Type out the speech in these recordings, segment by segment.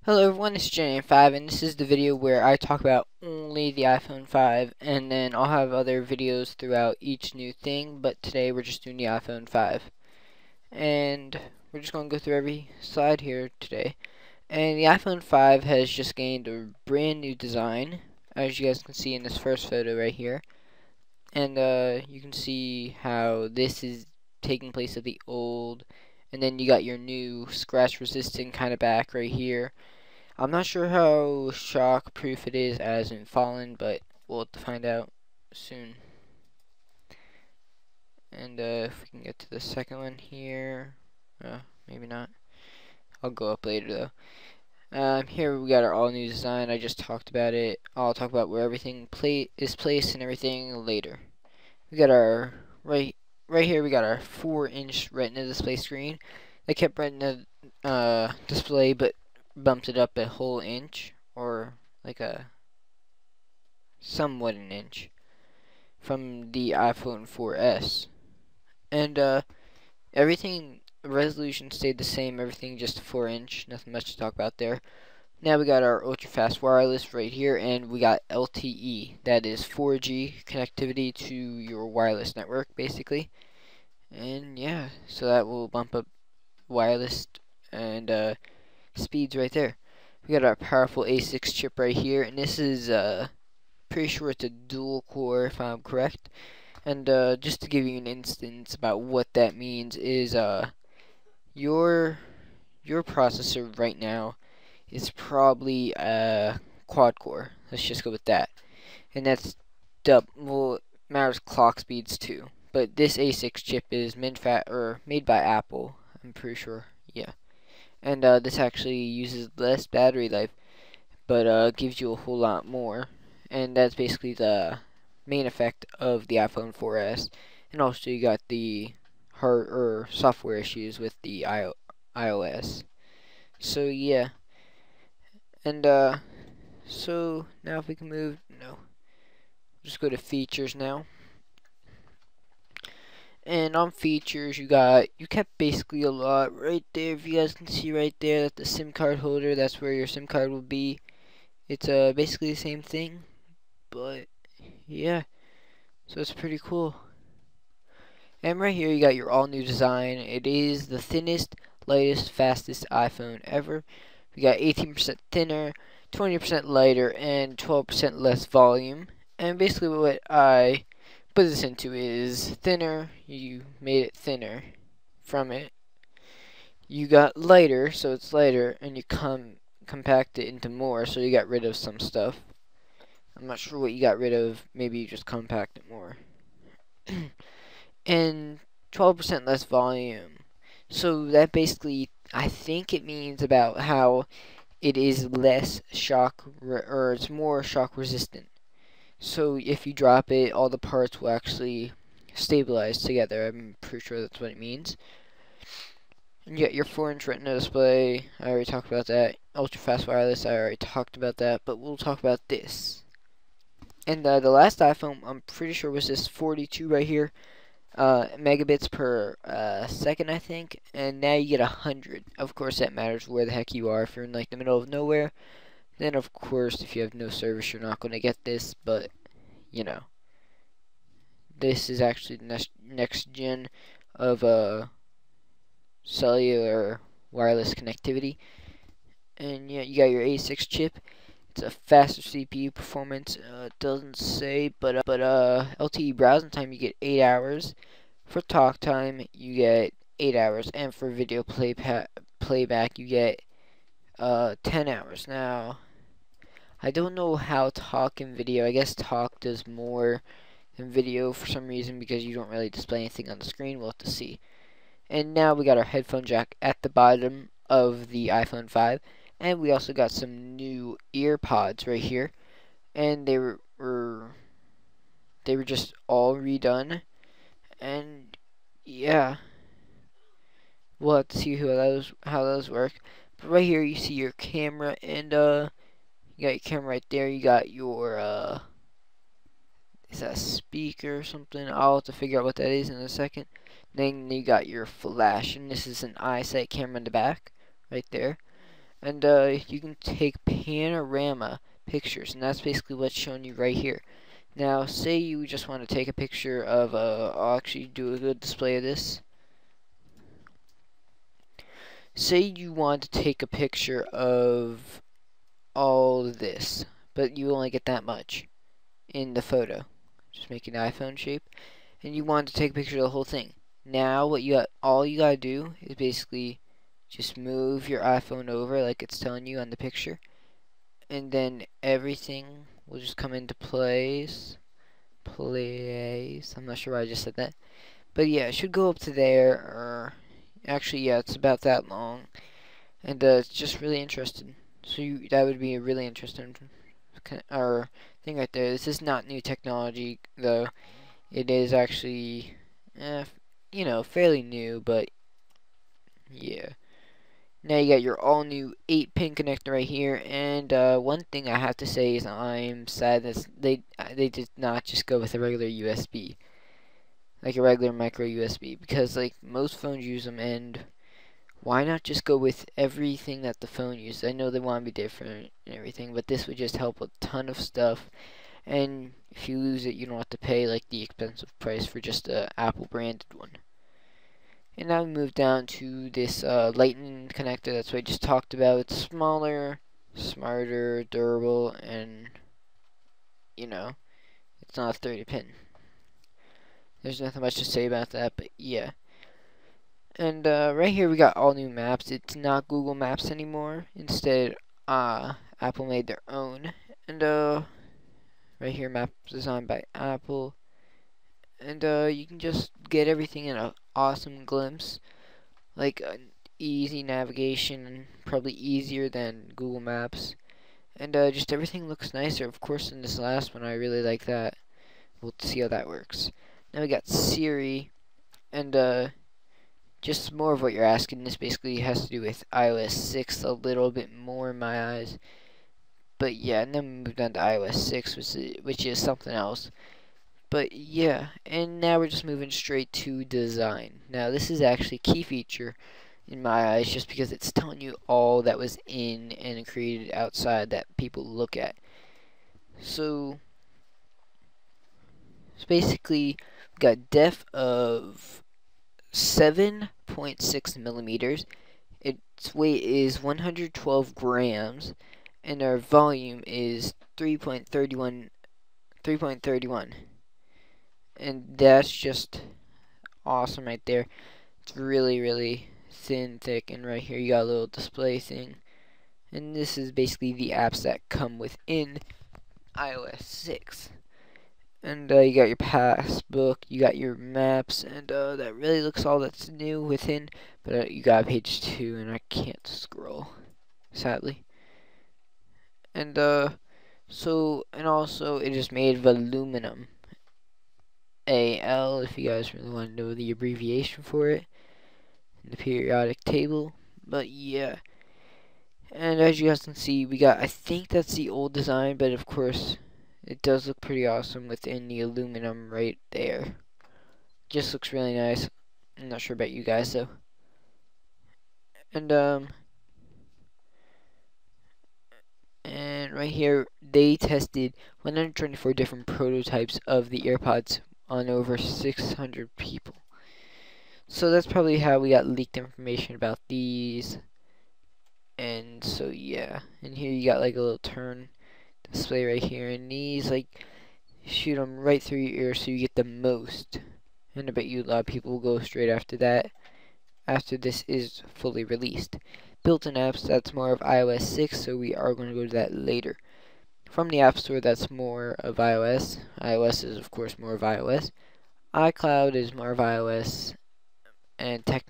Hello everyone, it's Jenny5 and this is the video where I talk about only the iPhone 5 and then I'll have other videos throughout each new thing, but today we're just doing the iPhone 5. And we're just going to go through every slide here today. And the iPhone 5 has just gained a brand new design, as you guys can see in this first photo right here. And you can see how this is taking place of the old, and then you got your new scratch resistant kind of back right here. I'm not sure how shock proof it is as in Fallen, but we'll have to find out soon. And if we can get to the second one here, maybe not. I'll go up later though. Here we got our all new design. I just talked about it. I'll talk about where everything is placed and everything later. We got our right here. We got our 4-inch Retina display screen. They kept Retina display, but bumped it up a whole inch, or like somewhat an inch from the iPhone 4S. And everything, resolution stayed the same, everything just 4-inch, nothing much to talk about there. Now we got our ultra fast wireless right here, and we got LTE, that is 4G connectivity to your wireless network basically. And yeah, so that will bump up wireless and speeds right there. We got our powerful A6 chip right here, and this is pretty sure it's a dual core if I'm correct. And just to give you an instance about what that means is your processor right now is probably a quad core. Let's just go with that. And that's well, it matters clock speeds too. But this A6 chip is made by Apple. I'm pretty sure. Yeah. And this actually uses less battery life, but gives you a whole lot more. And that's basically the main effect of the iPhone 4S. And also you got the software issues with the iOS. So yeah, and so now if we can move, no, just go to features now. And on features, you kept basically a lot right there. If you guys can see right there, that the SIM card holder, that's where your SIM card will be. It's basically the same thing, but yeah, so it's pretty cool. And right here you got your all new design. It is the thinnest, lightest, fastest iPhone ever. We got 18% thinner, 20% lighter, and 12% less volume. And basically what I put this into is thinner. You made it thinner from it. You got lighter, so it's lighter, and you compact it into more, so you got rid of some stuff. I'm not sure what you got rid of. Maybe you just compact it more. And 12% less volume. So that basically, I think it means about how it is less shock, or it's more shock resistant. So if you drop it, all the parts will actually stabilize together. I'm pretty sure that's what it means. And you got your 4-inch Retina display. I already talked about that. Ultra fast wireless. I already talked about that. But we'll talk about this. And the last iPhone, I'm pretty sure was this 42 right here. Megabits per second, I think, and now you get 100. Of course, that matters where the heck you are. If you're in like the middle of nowhere, then of course, if you have no service, you're not going to get this. But you know, this is actually the next gen of cellular wireless connectivity. And yeah, you got your A6 chip. It's a faster CPU performance. It doesn't say, but LTE browsing time you get 8 hours. For talk time you get 8 hours, and for video playback you get 10 hours. Now, I don't know how talk and video. I guess talk does more than video for some reason because you don't really display anything on the screen. We'll have to see. And now we got our headphone jack at the bottom of the iPhone 5. And we also got some new ear pods right here, and they were just all redone. And yeah, we'll have to see how those work. But right here you see your camera, and you got your camera right there. You got your is that a speaker or something? I'll have to figure out what that is in a second. Then you got your flash, and this is an eyesight camera in the back, right there. and you can take panorama pictures, and that's basically what's shown you right here. Now, say you just want to take a picture of, I'll actually do a good display of this. Say you want to take a picture of all this, but you only get that much in the photo. Just make an iPhone shape, and you want to take a picture of the whole thing. Now, all you gotta do is basically just move your iPhone over like it's telling you on the picture, and then everything will just come into place. I'm not sure why I just said that, but yeah, it should go up to there, or actually, yeah, it's about that long, and it's just really interesting. So that would be a really interesting or thing right there. This is not new technology, though. It is actually, fairly new, but yeah. Now you got your all new 8-pin connector right here, and one thing I have to say is I'm sad that they did not just go with a regular USB, like a regular micro USB, because like most phones use them, and why not just go with everything that the phone uses? I know they want to be different and everything, but this would just help a ton of stuff. And if you lose it, you don't have to pay like the expensive price for just a Apple branded one. And now we move down to this Lightning connector. That's what I just talked about. It's smaller, smarter, durable, and it's not a 30-pin. There's nothing much to say about that, but yeah. And right here we got all new maps. It's not Google Maps anymore. Instead, Apple made their own. And right here, map designed by Apple. And you can just get everything in an awesome glimpse, like easy navigation, probably easier than Google Maps. And just everything looks nicer. Of course, in this last one, I really like that. We'll see how that works. Now we got Siri, and just more of what you're asking. This basically has to do with iOS 6 a little bit more in my eyes. But yeah, and then we moved on to iOS 6, which is something else. But yeah, and now we're just moving straight to design. Now this is actually a key feature in my eyes, just because it's telling you all that was in and created outside that people look at. So basically, we got depth of 7.6 millimeters. Its weight is 112 grams, and our volume is 3.31. And that's just awesome right there. It's really, really thin, thick, and right here you got a little display thing. And this is basically the apps that come within iOS 6. And you got your passbook, you got your maps, and that really looks all that's new within. But you got page 2, and I can't scroll, sadly. And and also it is made of aluminum. AL, if you guys really want to know the abbreviation for it in the periodic table. But yeah. And as you guys can see, we got, I think that's the old design, but of course, it does look pretty awesome within the aluminum right there. Just looks really nice. I'm not sure about you guys though. And right here, they tested 124 different prototypes of the AirPods on over 600 people. So that's probably how we got leaked information about these. And so yeah, and here you got like a little turn display right here, and these like shoot them right through your ear so you get the most. And I bet you a lot of people will go straight after that after this is fully released. Built-in apps, that's more of iOS 6, so we are going to go to that later. From the App Store, that's more of iOS. iOS is of course more of iOS. iCloud is more of iOS, and tech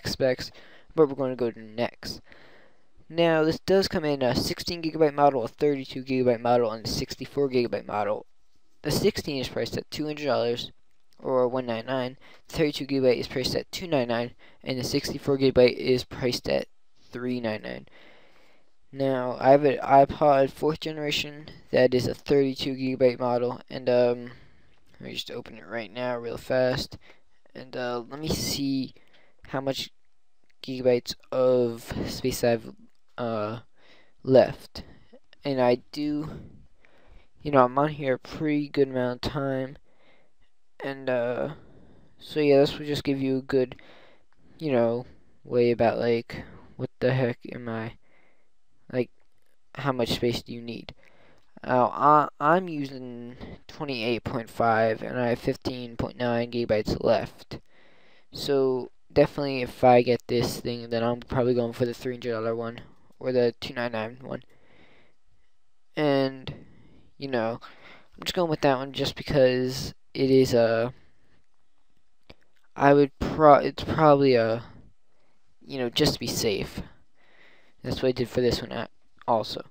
specs, but we're going to go to next. Now, this does come in a 16GB model, a 32GB model, and a 64GB model. The 16 is priced at $200 or $199. The 32GB is priced at $299, and the 64GB is priced at $399. Now, I have an iPod 4th generation that is a 32GB model, and let me just open it right now real fast, and let me see how much gigabytes of space I've left. And I do, I'm on here a pretty good amount of time. And so yeah, this will just give you a good, way about like what the heck am I, like how much space do you need. I'm using 28.5 and I have 15.9 gigabytes left. So definitely if I get this thing, then I'm probably going for the $300 one or the $299 one. And I'm just going with that one just because it is it's probably just to be safe. That's what I did for this one also.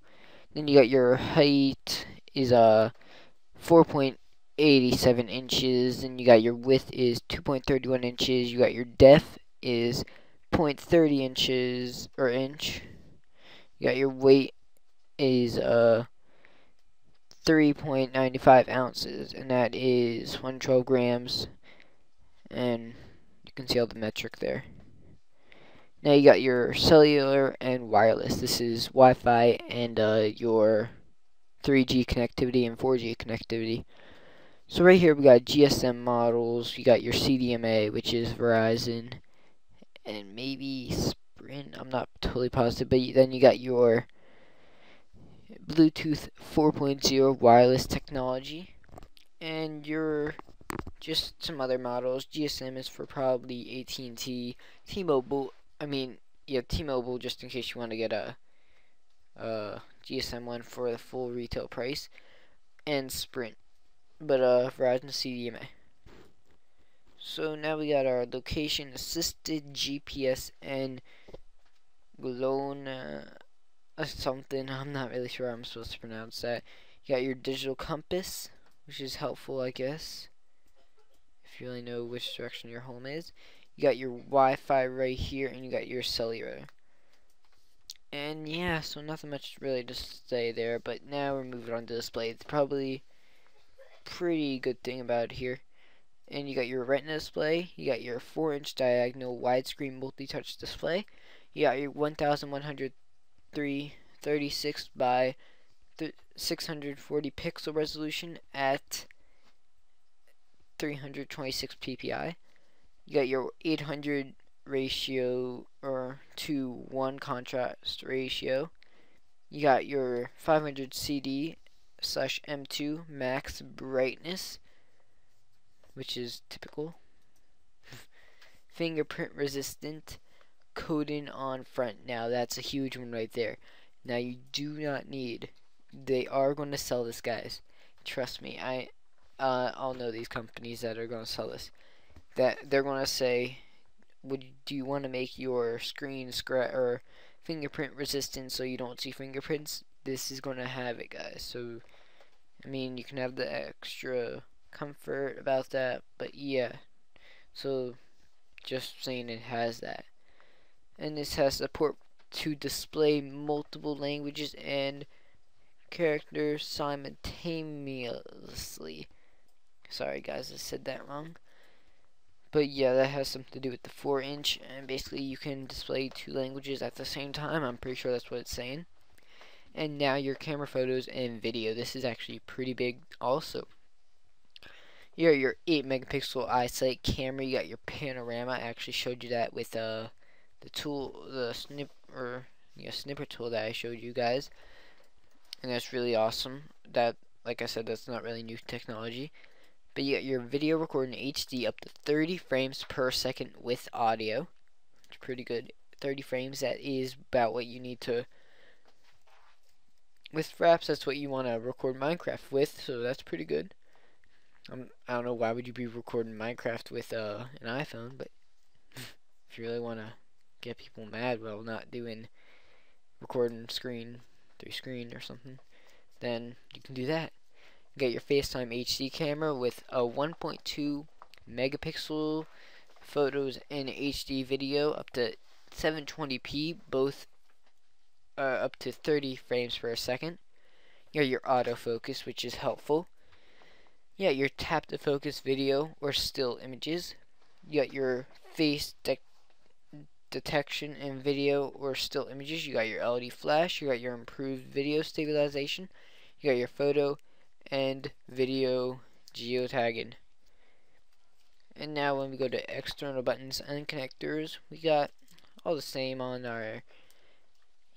Then you got your height is 4.87 inches, and you got your width is 2.31 inches. You got your depth is 0.30 inches or inch. You got your weight is 3.95 ounces, and that is 112 grams. And you can see all the metric there. Now you got your cellular and wireless. This is Wi-Fi and your 3G connectivity and 4G connectivity. So right here we got GSM models. You got your CDMA, which is Verizon, and maybe Sprint. I'm not totally positive, but then you got your Bluetooth 4.0 wireless technology, and your just some other models. GSM is for probably AT&T, T-Mobile. T-Mobile, just in case you want to get a GSM one for the full retail price, and Sprint, but Verizon CDMA. So now we got our location assisted GPS and Glona something. I'm not really sure how I'm supposed to pronounce that. You got your digital compass, which is helpful, I guess, if you really know which direction your home is. You got your Wi-Fi right here, and you got your cellular. And yeah, so nothing much really to say there, but now we're moving on to display. It's probably pretty good thing about it here. And you got your retina display, you got your 4-inch diagonal widescreen multi-touch display, you got your 1136 by 640 pixel resolution at 326 ppi. You got your 800 ratio or to 1 contrast ratio. You got your 500 CD/M2 max brightness, which is typical. Fingerprint resistant coating on front. Now that's a huge one right there. Now you do not need. They are going to sell this, guys. Trust me. I'll know these companies that are going to sell this. That they're going to say, do you want to make your screen or fingerprint resistant so you don't see fingerprints? This is going to have it, guys. So you can have the extra comfort about that, but yeah. So just saying, it has that. And this has support to display multiple languages and characters simultaneously. Sorry guys, I said that wrong. But yeah, that has something to do with the 4-inch, and basically you can display 2 languages at the same time. I'm pretty sure that's what it's saying. And now your camera photos and video. This is actually pretty big also. You got your 8 megapixel eyesight camera. You got your panorama. I actually showed you that with the tool, the snipper tool that I showed you guys, and that's really awesome. That, like I said, that's not really new technology. But you got your video recording HD up to 30 frames per second with audio. It's pretty good. 30 frames. That is about what you need to. With Fraps, that's what you want to record Minecraft with. So that's pretty good. I don't know why would you be recording Minecraft with an iPhone, but if you really want to get people mad while not doing recording screen through screen or something, then you can do that. You got your FaceTime HD camera with a 1.2 megapixel photos and HD video up to 720p, both up to 30 frames per second. You got your autofocus, which is helpful. You got your tap to focus video or still images. You got your face detection in video or still images. You got your LED flash, you got your improved video stabilization, you got your photo and video geotagging. And now when we go to external buttons and connectors, we got all the same on our,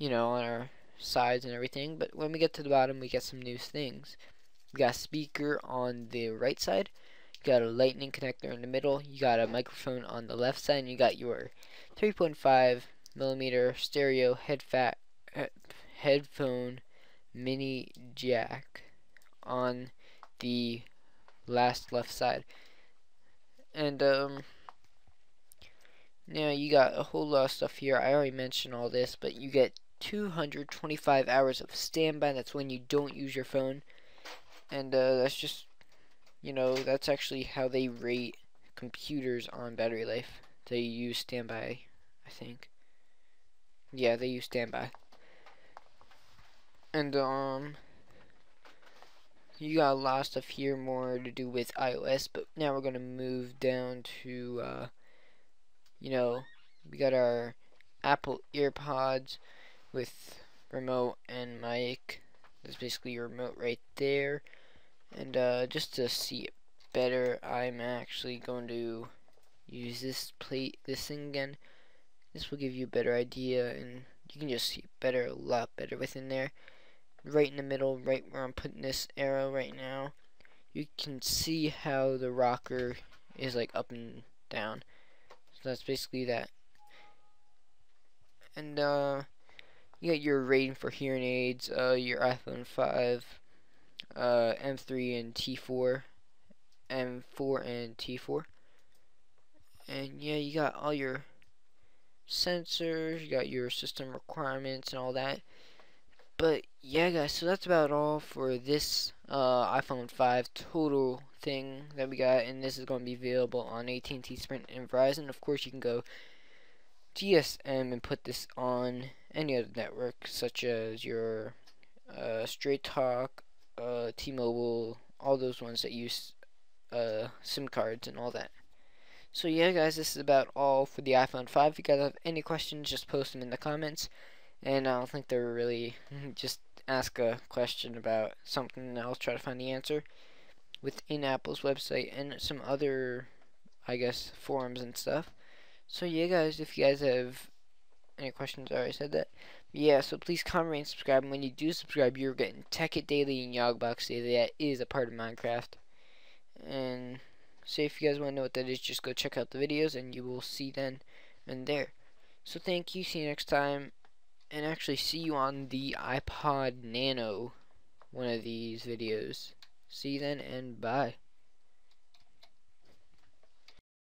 on our sides and everything, but when we get to the bottom, we get some new things. We got a speaker on the right side, you got a lightning connector in the middle, you got a microphone on the left side, and you got your 3.5 millimeter stereo headphone mini jack on the left side. And now you got a whole lot of stuff here. I already mentioned all this, but you get 225 hours of standby. That's when you don't use your phone. And that's just, that's actually how they rate computers on battery life. They use standby, I think. Yeah, they use standby. And you got a lot of stuff here more to do with iOS, but now we're going to move down to we got our Apple EarPods with remote and mic. That's basically your remote right there. And just to see it better, I'm actually going to use this thing again. This will give you a better idea, and you can just see it better, a lot better within there. Right in the middle, right where I'm putting this arrow right now, you can see how the rocker is like up and down. So that's basically that. And you got your rating for hearing aids, your iPhone 5, M3 and T4, M4 and T4. And yeah, you got all your sensors, you got your system requirements and all that. But yeah, guys, so that's about all for this iPhone 5 total thing that we got, and this is going to be available on AT&T, Sprint, and Verizon. Of course, you can go GSM and put this on any other network, such as your Straight Talk, T-Mobile, all those ones that use SIM cards and all that. So yeah, guys, this is about all for the iPhone 5. If you guys have any questions, just post them in the comments. And I don't think they're really just ask a question about something and I'll try to find the answer within Apple's website and some other, I guess, forums and stuff. So yeah, guys, if you guys have any questions, I already said that. But yeah, so please comment, rate, and subscribe. And when you do subscribe, you're getting Tech It Daily and Yogbox Daily. That is a part of Minecraft. And so if you guys want to know what that is, just go check out the videos and you will see then and there. So thank you. See you next time. And actually see you on the iPod Nano, one of these videos. See you then, and bye.